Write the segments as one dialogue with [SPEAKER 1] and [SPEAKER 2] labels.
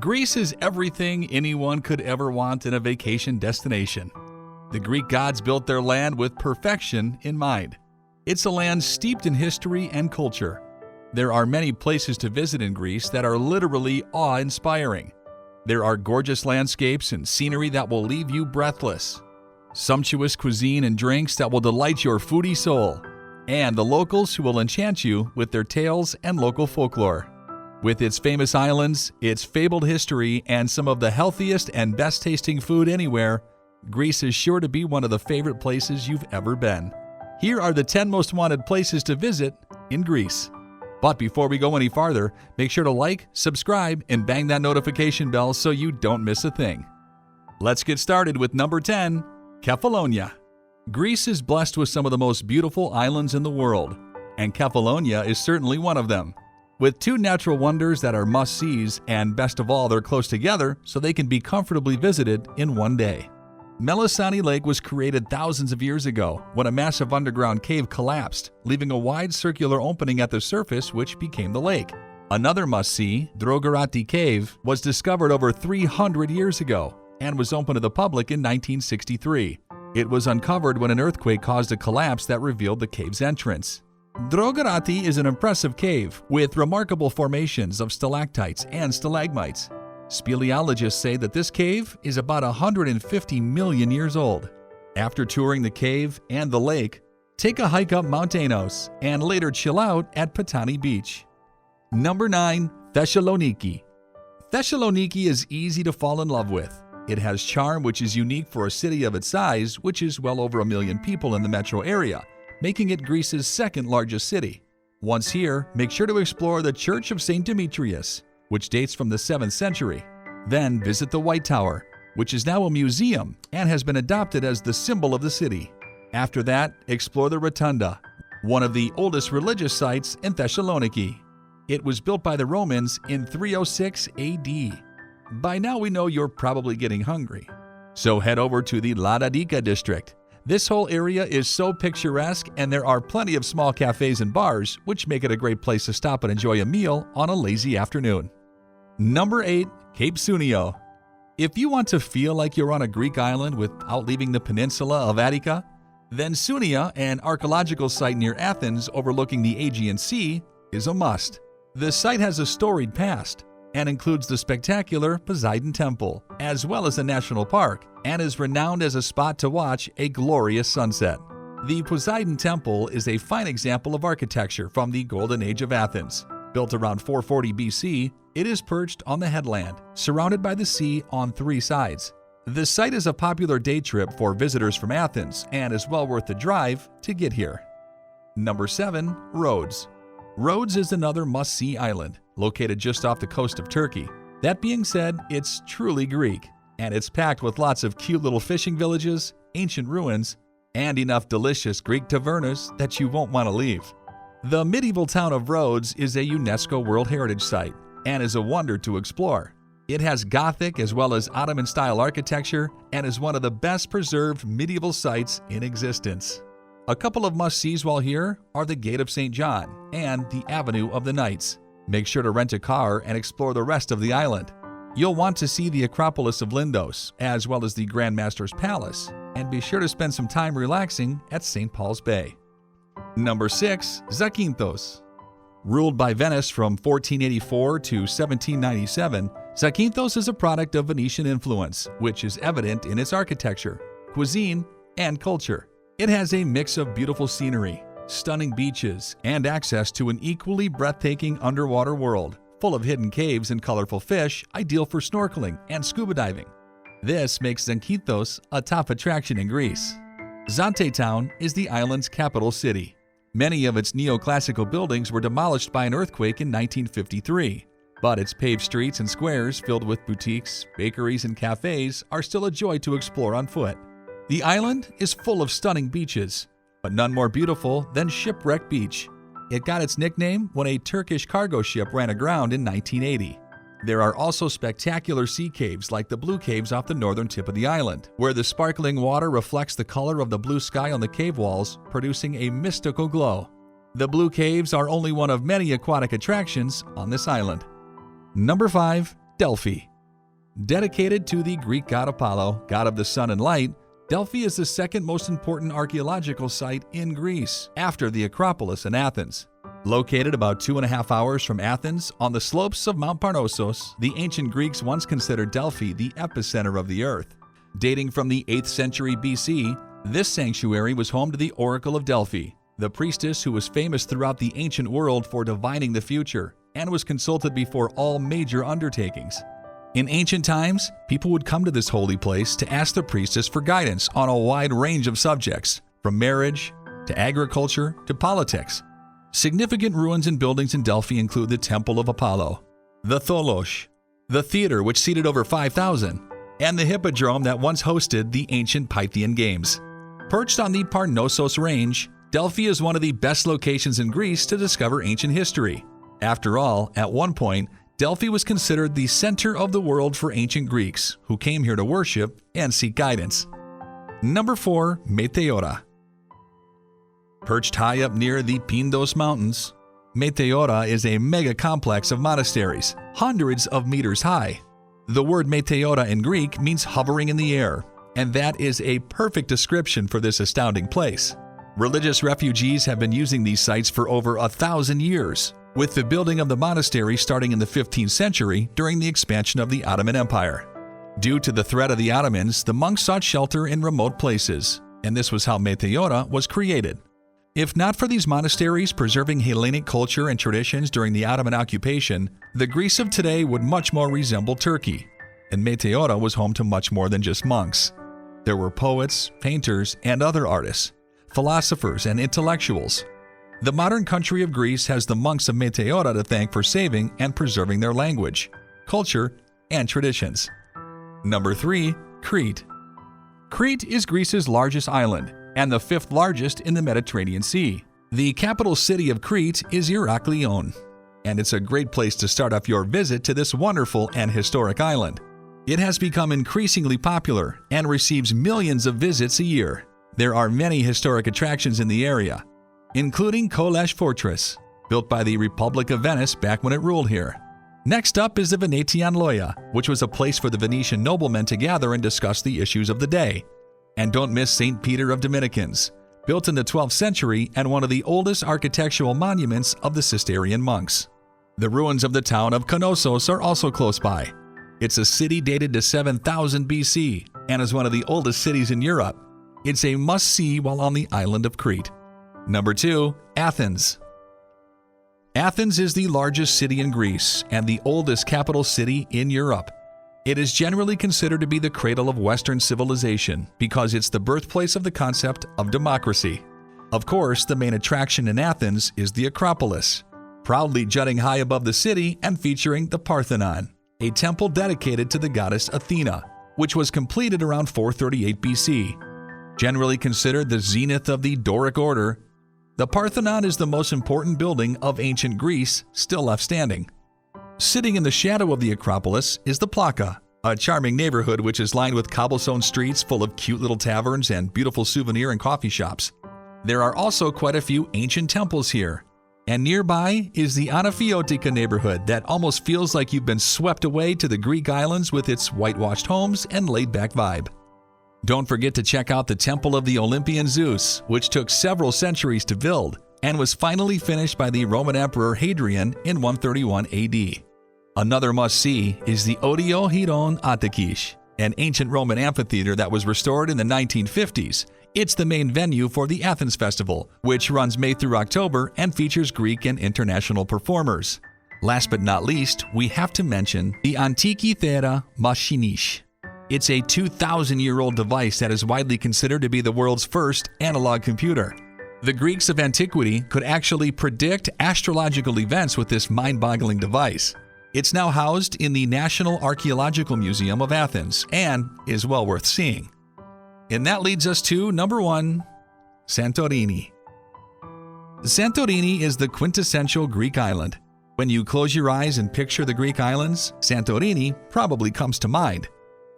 [SPEAKER 1] Greece is everything anyone could ever want in a vacation destination. The Greek gods built their land with perfection in mind. It's a land steeped in history and culture. There are many places to visit in Greece that are literally awe-inspiring. There are gorgeous landscapes and scenery that will leave you breathless, sumptuous cuisine and drinks that will delight your foodie soul, and the locals who will enchant you with their tales and local folklore. With its famous islands, its fabled history, and some of the healthiest and best-tasting food anywhere, Greece is sure to be one of the favorite places you've ever been. Here are the 10 most wanted places to visit in Greece. But before we go any farther, make sure to like, subscribe, and bang that notification bell so you don't miss a thing. Let's get started with number 10, Kefalonia. Greece is blessed with some of the most beautiful islands in the world, and Kefalonia is certainly one of them. With 2 natural wonders that are must-sees, and best of all, they're close together so they can be comfortably visited in one day. Melisani Lake was created thousands of years ago when a massive underground cave collapsed, leaving a wide circular opening at the surface which became the lake. Another must-see, Drogorati Cave, was discovered over 300 years ago and was opened to the public in 1963. It was uncovered when an earthquake caused a collapse that revealed the cave's entrance. Drogorati is an impressive cave with remarkable formations of stalactites and stalagmites. Speleologists say that this cave is about 150 million years old. After touring the cave and the lake, take a hike up Mount Anos and later chill out at Patani Beach. Number 9. Thessaloniki. Thessaloniki is easy to fall in love with. It has charm which is unique for a city of its size, which is well over 1 million people in the metro area, making it Greece's second largest city. Once here, make sure to explore the Church of St. Demetrius, which dates from the 7th century. Then visit the White Tower, which is now a museum and has been adopted as the symbol of the city. After that, explore the Rotunda, one of the oldest religious sites in Thessaloniki. It was built by the Romans in 306 AD. By now we know you're probably getting hungry. So head over to the Ladadika district. This whole area is so picturesque, and there are plenty of small cafes and bars, which make it a great place to stop and enjoy a meal on a lazy afternoon. Number 8. Cape Sunio. If you want to feel like you're on a Greek island without leaving the peninsula of Attica, then Sunia, an archaeological site near Athens overlooking the Aegean Sea, is a must. The site has a storied past and includes the spectacular Poseidon Temple, as well as a national park, and is renowned as a spot to watch a glorious sunset. The Poseidon Temple is a fine example of architecture from the Golden Age of Athens. Built around 440 BC, it is perched on the headland, surrounded by the sea on 3 sides. The site is a popular day trip for visitors from Athens and is well worth the drive to get here. Number 7. Rhodes. Rhodes is another must-see island, located just off the coast of Turkey. That being said, it's truly Greek, and it's packed with lots of cute little fishing villages, ancient ruins, and enough delicious Greek tavernas that you won't want to leave. The medieval town of Rhodes is a UNESCO World Heritage Site and is a wonder to explore. It has Gothic as well as Ottoman-style architecture and is one of the best preserved medieval sites in existence. A couple of must-sees while here are the Gate of St. John and the Avenue of the Knights. Make sure to rent a car and explore the rest of the island. You'll want to see the Acropolis of Lindos, as well as the Grand Master's Palace, and be sure to spend some time relaxing at St. Paul's Bay. Number 6. Zakynthos. Ruled by Venice from 1484 to 1797, Zakynthos is a product of Venetian influence, which is evident in its architecture, cuisine, and culture. It has a mix of beautiful scenery, stunning beaches, and access to an equally breathtaking underwater world, full of hidden caves and colorful fish, ideal for snorkeling and scuba diving. This makes Zakynthos a top attraction in Greece. Zante Town is the island's capital city. Many of its neoclassical buildings were demolished by an earthquake in 1953, but its paved streets and squares filled with boutiques, bakeries, and cafes are still a joy to explore on foot. The island is full of stunning beaches, but none more beautiful than Shipwreck Beach. It got its nickname when a Turkish cargo ship ran aground in 1980. There are also spectacular sea caves like the Blue Caves off the northern tip of the island, where the sparkling water reflects the color of the blue sky on the cave walls, producing a mystical glow. The Blue Caves are only one of many aquatic attractions on this island. Number 5. Delphi. Dedicated to the Greek god Apollo, god of the sun and light, Delphi is the second most important archaeological site in Greece, after the Acropolis in Athens. Located about 2.5 hours from Athens on the slopes of Mount Parnassus, the ancient Greeks once considered Delphi the epicenter of the earth. Dating from the 8th century BC, this sanctuary was home to the Oracle of Delphi, the priestess who was famous throughout the ancient world for divining the future and was consulted before all major undertakings. In ancient times, people would come to this holy place to ask the priestess for guidance on a wide range of subjects, from marriage to agriculture to politics. Significant ruins and buildings in Delphi include the Temple of Apollo, the Tholos, the theater which seated over 5,000, and the Hippodrome that once hosted the ancient Pythian Games. Perched on the Parnassus Range, Delphi is one of the best locations in Greece to discover ancient history. After all, at one point, Delphi was considered the center of the world for ancient Greeks, who came here to worship and seek guidance. Number 4. Meteora. Perched high up near the Pindos Mountains, Meteora is a mega complex of monasteries, hundreds of meters high. The word Meteora in Greek means hovering in the air, and that is a perfect description for this astounding place. Religious refugees have been using these sites for over 1,000 years, with the building of the monastery starting in the 15th century during the expansion of the Ottoman Empire. Due to the threat of the Ottomans, the monks sought shelter in remote places, and this was how Meteora was created. If not for these monasteries preserving Hellenic culture and traditions during the Ottoman occupation, the Greece of today would much more resemble Turkey, and Meteora was home to much more than just monks. There were poets, painters, and other artists, philosophers, and intellectuals. The modern country of Greece has the monks of Meteora to thank for saving and preserving their language, culture, and traditions. Number 3. Crete. Crete is Greece's largest island and the 5th largest in the Mediterranean Sea. The capital city of Crete is Heraklion, and it's a great place to start off your visit to this wonderful and historic island. It has become increasingly popular and receives millions of visits a year. There are many historic attractions in the area, including Kolesh Fortress, built by the Republic of Venice back when it ruled here. Next up is the Venetian Loja, which was a place for the Venetian noblemen to gather and discuss the issues of the day. And don't miss St. Peter of Dominicans, built in the 12th century and one of the oldest architectural monuments of the Cistercian monks. The ruins of the town of Knossos are also close by. It's a city dated to 7000 BC and is one of the oldest cities in Europe. It's a must-see while on the island of Crete. Number 2. Athens. Athens is the largest city in Greece and the oldest capital city in Europe. It is generally considered to be the cradle of Western civilization because it's the birthplace of the concept of democracy. Of course, the main attraction in Athens is the Acropolis, proudly jutting high above the city and featuring the Parthenon, a temple dedicated to the goddess Athena, which was completed around 438 BC. Generally considered the zenith of the Doric order, the Parthenon is the most important building of ancient Greece still left standing. Sitting in the shadow of the Acropolis is the Plaka, a charming neighborhood which is lined with cobblestone streets full of cute little taverns and beautiful souvenir and coffee shops. There are also quite a few ancient temples here. And nearby is the Anafiotika neighborhood that almost feels like you've been swept away to the Greek islands with its whitewashed homes and laid-back vibe. Don't forget to check out the Temple of the Olympian Zeus, which took several centuries to build and was finally finished by the Roman Emperor Hadrian in 131 AD. Another must-see is the Odio Hieron Attikis, an ancient Roman amphitheater that was restored in the 1950s. It's the main venue for the Athens Festival, which runs May through October and features Greek and international performers. Last but not least, we have to mention the Antikythera Machinish. It's a 2,000-year-old device that is widely considered to be the world's first analog computer. The Greeks of antiquity could actually predict astrological events with this mind-boggling device. It's now housed in the National Archaeological Museum of Athens and is well worth seeing. And that leads us to number 1, Santorini. Santorini is the quintessential Greek island. When you close your eyes and picture the Greek islands, Santorini probably comes to mind.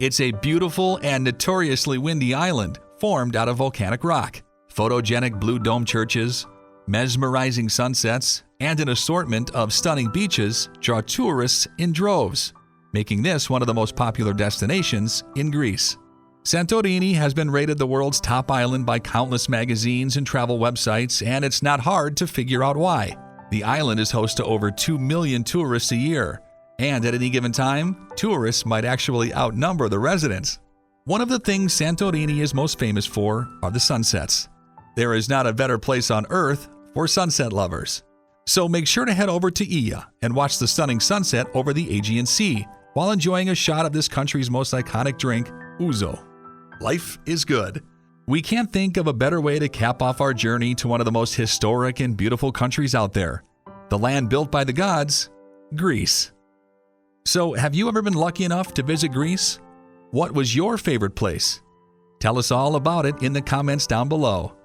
[SPEAKER 1] It's a beautiful and notoriously windy island formed out of volcanic rock. Photogenic blue dome churches, mesmerizing sunsets, and an assortment of stunning beaches draw tourists in droves. making this one of the most popular destinations in Greece. Santorini has been rated the world's top island by countless magazines and travel websites, and it's not hard to figure out why. The island is host to over 2 million tourists a year, and at any given time, tourists might actually outnumber the residents. One of the things Santorini is most famous for are the sunsets. There is not a better place on earth for sunset lovers. So make sure to head over to Oia and watch the stunning sunset over the Aegean Sea while enjoying a shot of this country's most iconic drink, ouzo. Life is good. We can't think of a better way to cap off our journey to one of the most historic and beautiful countries out there, the land built by the gods, Greece. So, have you ever been lucky enough to visit Greece? What was your favorite place? Tell us all about it in the comments down below.